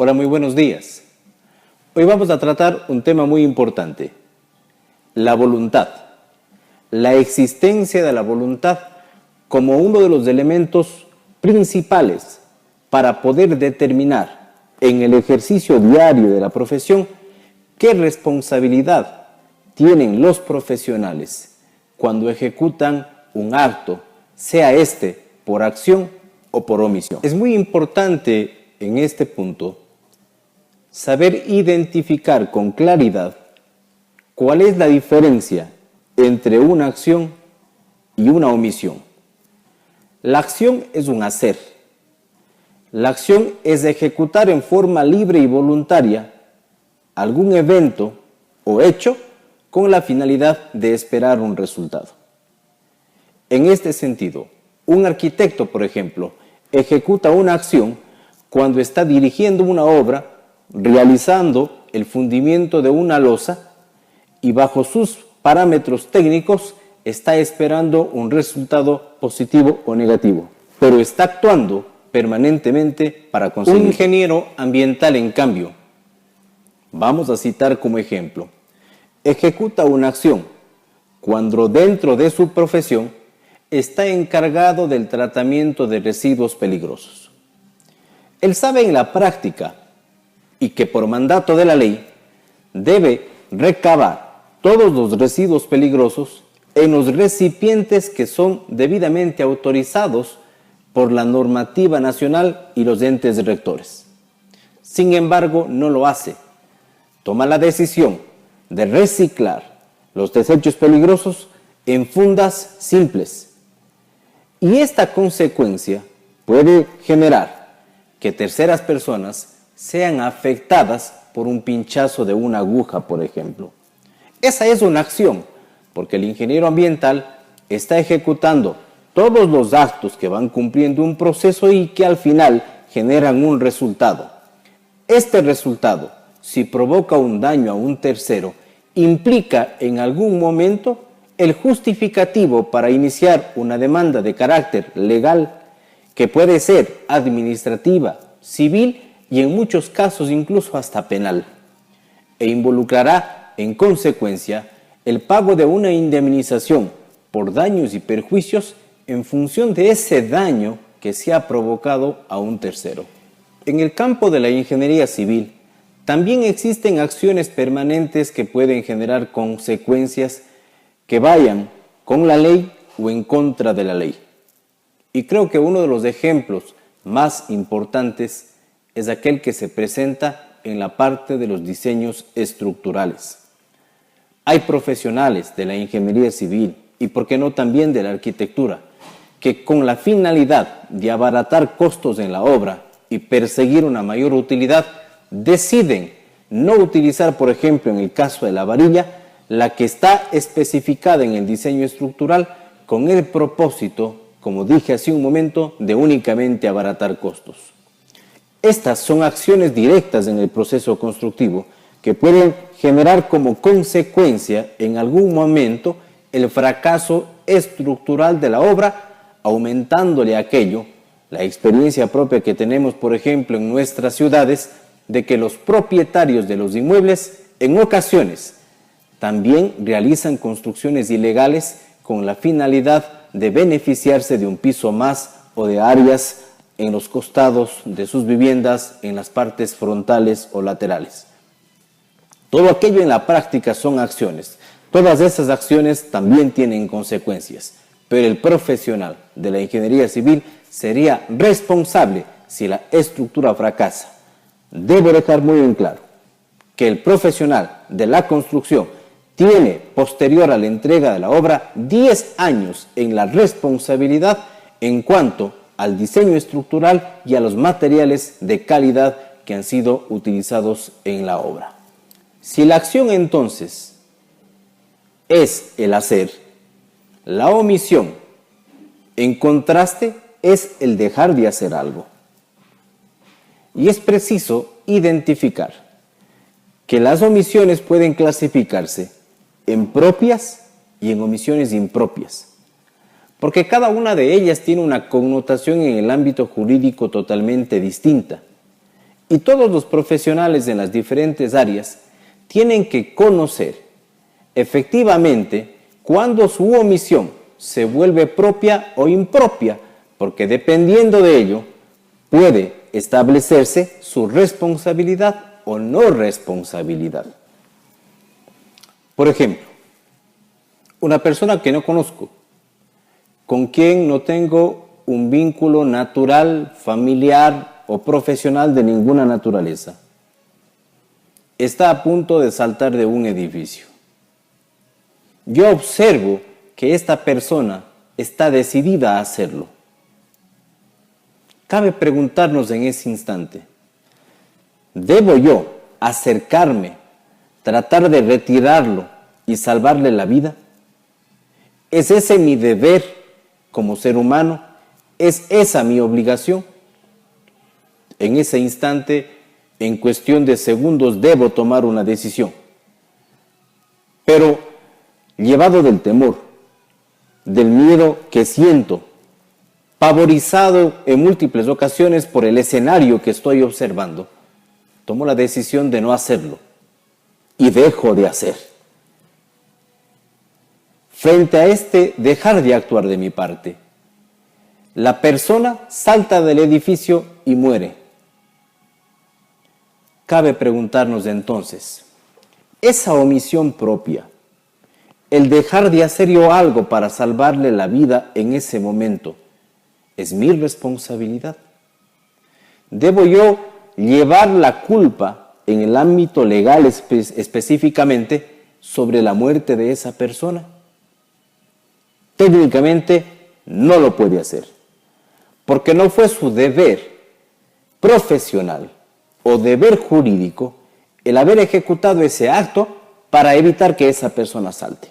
Hola, muy buenos días. Hoy vamos a tratar un tema muy importante, la voluntad. La existencia de la voluntad como uno de los elementos principales para poder determinar en el ejercicio diario de la profesión qué responsabilidad tienen los profesionales cuando ejecutan un acto, sea este por acción o por omisión. Es muy importante en este punto saber identificar con claridad cuál es la diferencia entre una acción y una omisión. La acción es un hacer. La acción es ejecutar en forma libre y voluntaria algún evento o hecho con la finalidad de esperar un resultado. En este sentido, un arquitecto, por ejemplo, ejecuta una acción cuando está dirigiendo una obra, realizando el fundimiento de una losa y bajo sus parámetros técnicos está esperando un resultado positivo o negativo, pero está actuando permanentemente para conseguir. Un ingeniero ambiental, en cambio, vamos a citar como ejemplo, ejecuta una acción cuando dentro de su profesión está encargado del tratamiento de residuos peligrosos. Él sabe en la práctica y que por mandato de la ley debe recabar todos los residuos peligrosos en los recipientes que son debidamente autorizados por la normativa nacional y los entes rectores. Sin embargo, no lo hace. Toma la decisión de reciclar los desechos peligrosos en fundas simples. Y esta consecuencia puede generar que terceras personas sean afectadas por un pinchazo de una aguja, por ejemplo. Esa es una acción, porque el ingeniero ambiental está ejecutando todos los actos que van cumpliendo un proceso y que al final generan un resultado. Este resultado, si provoca un daño a un tercero, implica en algún momento el justificativo para iniciar una demanda de carácter legal que puede ser administrativa, civil y en muchos casos incluso hasta penal, e involucrará en consecuencia el pago de una indemnización por daños y perjuicios en función de ese daño que se ha provocado a un tercero. En el campo de la ingeniería civil también existen acciones permanentes que pueden generar consecuencias que vayan con la ley o en contra de la ley. Y creo que uno de los ejemplos más importantes es aquel que se presenta en la parte de los diseños estructurales. Hay profesionales de la ingeniería civil y, por qué no, también de la arquitectura, que con la finalidad de abaratar costos en la obra y perseguir una mayor utilidad, deciden no utilizar, por ejemplo, en el caso de la varilla, la que está especificada en el diseño estructural con el propósito, como dije hace un momento, de únicamente abaratar costos. Estas son acciones directas en el proceso constructivo que pueden generar como consecuencia en algún momento el fracaso estructural de la obra, aumentándole a aquello la experiencia propia que tenemos, por ejemplo, en nuestras ciudades, de que los propietarios de los inmuebles en ocasiones también realizan construcciones ilegales con la finalidad de beneficiarse de un piso más o de áreas en los costados de sus viviendas, en las partes frontales o laterales. Todo aquello en la práctica son acciones. Todas esas acciones también tienen consecuencias, pero el profesional de la ingeniería civil sería responsable si la estructura fracasa. Debo dejar muy en claro que el profesional de la construcción tiene, posterior a la entrega de la obra, 10 años en la responsabilidad en cuanto al diseño estructural y a los materiales de calidad que han sido utilizados en la obra. Si la acción entonces es el hacer, la omisión, en contraste, es el dejar de hacer algo. Y es preciso identificar que las omisiones pueden clasificarse en propias y en omisiones impropias, porque cada una de ellas tiene una connotación en el ámbito jurídico totalmente distinta Y todos los profesionales en las diferentes áreas tienen que conocer efectivamente cuándo su omisión se vuelve propia o impropia, porque dependiendo de ello puede establecerse su responsabilidad o no responsabilidad. Por ejemplo, una persona que no conozco, con quien no tengo un vínculo natural, familiar o profesional de ninguna naturaleza, está a punto de saltar de un edificio. Yo observo que esta persona está decidida a hacerlo. Cabe preguntarnos en ese instante, ¿debo yo acercarme, tratar de retirarlo y salvarle la vida? ¿Es ese mi deber como ser humano? ¿Es esa mi obligación? En ese instante, en cuestión de segundos, debo tomar una decisión. Pero llevado del temor, del miedo que siento, pavorizado en múltiples ocasiones por el escenario que estoy observando, tomo la decisión de no hacerlo y dejo de hacer. Frente a este dejar de actuar de mi parte, la persona salta del edificio y muere. Cabe preguntarnos entonces, ¿esa omisión propia, el dejar de hacer yo algo para salvarle la vida en ese momento, es mi responsabilidad? ¿Debo yo llevar la culpa en el ámbito legal específicamente sobre la muerte de esa persona? Técnicamente no lo puede hacer, porque no fue su deber profesional o deber jurídico el haber ejecutado ese acto para evitar que esa persona salte.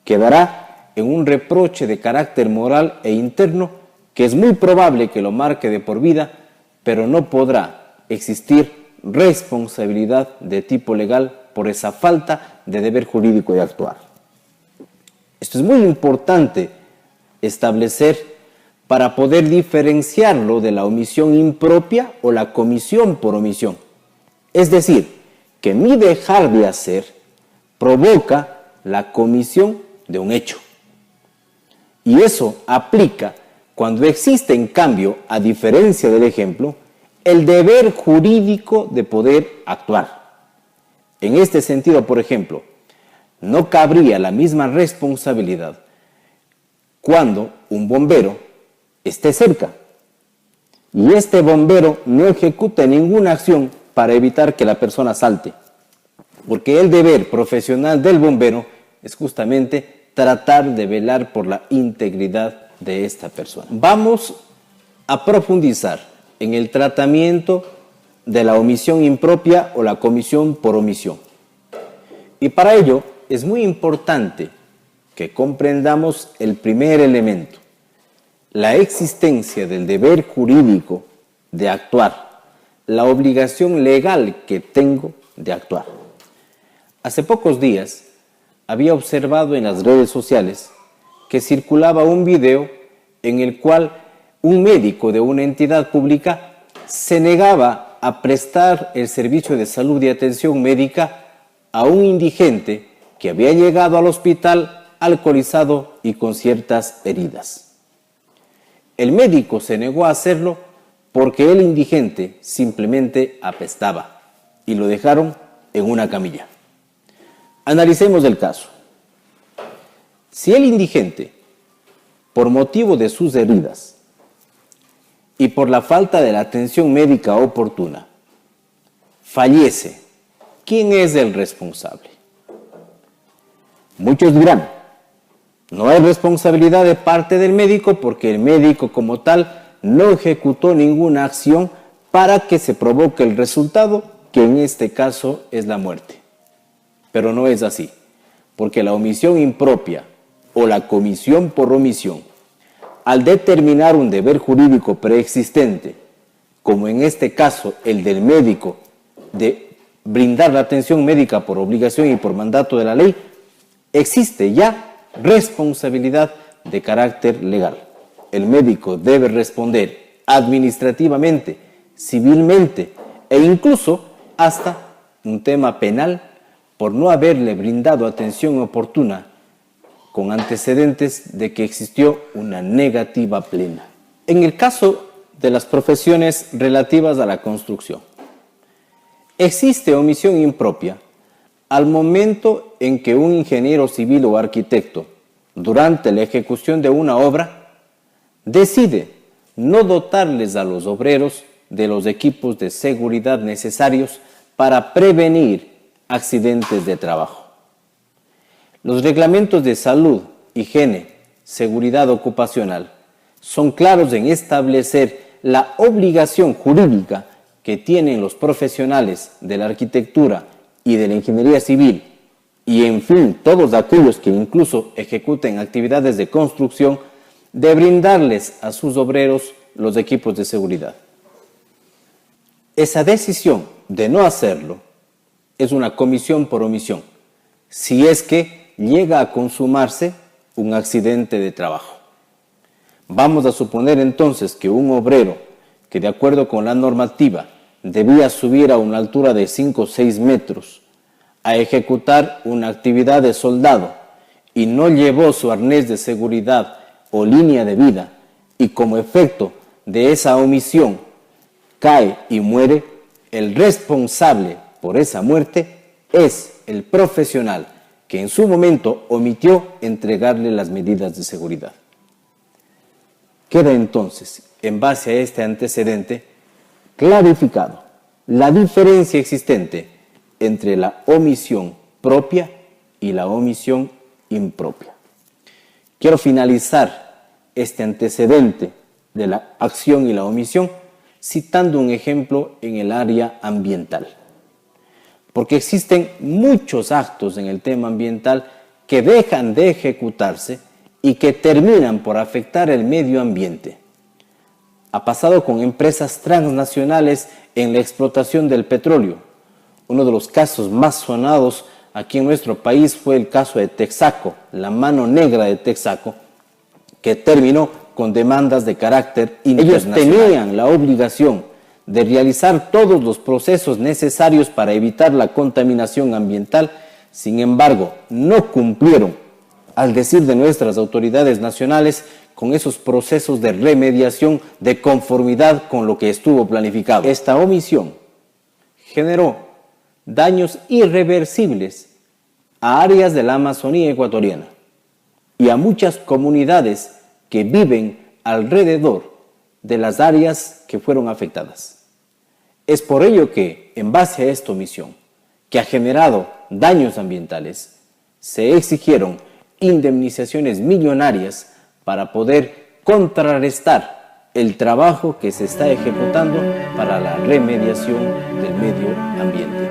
Quedará en un reproche de carácter moral e interno que es muy probable que lo marque de por vida, pero no podrá existir responsabilidad de tipo legal por esa falta de deber jurídico de actuar. Esto es muy importante establecer para poder diferenciarlo de la omisión impropia o la comisión por omisión. Es decir, que mi dejar de hacer provoca la comisión de un hecho. Y eso aplica cuando existe, en cambio, a diferencia del ejemplo, el deber jurídico de poder actuar. En este sentido, por ejemplo, no cabría la misma responsabilidad cuando un bombero esté cerca y este bombero no ejecute ninguna acción para evitar que la persona salte, porque el deber profesional del bombero es justamente tratar de velar por la integridad de esta persona. Vamos a profundizar en el tratamiento de la omisión impropia o la comisión por omisión. Y para ello es muy importante que comprendamos el primer elemento, la existencia del deber jurídico de actuar, la obligación legal que tengo de actuar. Hace pocos días había observado en las redes sociales que circulaba un video en el cual un médico de una entidad pública se negaba a prestar el servicio de salud y atención médica a un indigente que había llegado al hospital alcoholizado y con ciertas heridas. El médico se negó a hacerlo porque el indigente simplemente apestaba y lo dejaron en una camilla. Analicemos el caso. Si el indigente, por motivo de sus heridas y por la falta de la atención médica oportuna, fallece, ¿quién es el responsable? Muchos dirán, no hay responsabilidad de parte del médico porque el médico como tal no ejecutó ninguna acción para que se provoque el resultado, que en este caso es la muerte. Pero no es así, porque la omisión impropia o la comisión por omisión, al determinar un deber jurídico preexistente, como en este caso el del médico de brindar la atención médica por obligación y por mandato de la ley, existe ya responsabilidad de carácter legal. El médico debe responder administrativamente, civilmente, e incluso hasta un tema penal por no haberle brindado atención oportuna, con antecedentes de que existió una negativa plena. En el caso de las profesiones relativas a la construcción, existe omisión impropia al momento en que un ingeniero civil o arquitecto, durante la ejecución de una obra, decide no dotarles a los obreros de los equipos de seguridad necesarios para prevenir accidentes de trabajo. Los reglamentos de salud, higiene, seguridad ocupacional son claros en establecer la obligación jurídica que tienen los profesionales de la arquitectura y de la ingeniería civil, y en fin, todos aquellos que incluso ejecuten actividades de construcción, de brindarles a sus obreros los equipos de seguridad. Esa decisión de no hacerlo es una comisión por omisión, si es que llega a consumarse un accidente de trabajo. Vamos a suponer entonces que un obrero que de acuerdo con la normativa debía subir a una altura de 5 o 6 metros a ejecutar una actividad de soldado y no llevó su arnés de seguridad o línea de vida, y como efecto de esa omisión cae y muere, el responsable por esa muerte es el profesional que en su momento omitió entregarle las medidas de seguridad. Queda entonces, en base a este antecedente, clarificado la diferencia existente entre la omisión propia y la omisión impropia. Quiero finalizar este antecedente de la acción y la omisión citando un ejemplo en el área ambiental, porque existen muchos actos en el tema ambiental que dejan de ejecutarse y que terminan por afectar el medio ambiente. Ha pasado con empresas transnacionales en la explotación del petróleo. Uno de los casos más sonados aquí en nuestro país fue el caso de Texaco, la mano negra de Texaco, que terminó con demandas de carácter internacional. Ellos tenían la obligación de realizar todos los procesos necesarios para evitar la contaminación ambiental, sin embargo, no cumplieron, al decir de nuestras autoridades nacionales, con esos procesos de remediación de conformidad con lo que estuvo planificado. Esta omisión generó daños irreversibles a áreas de la Amazonía ecuatoriana y a muchas comunidades que viven alrededor de las áreas que fueron afectadas. Es por ello que, en base a esta omisión, que ha generado daños ambientales, se exigieron indemnizaciones millonarias para poder contrarrestar el trabajo que se está ejecutando para la remediación del medio ambiente.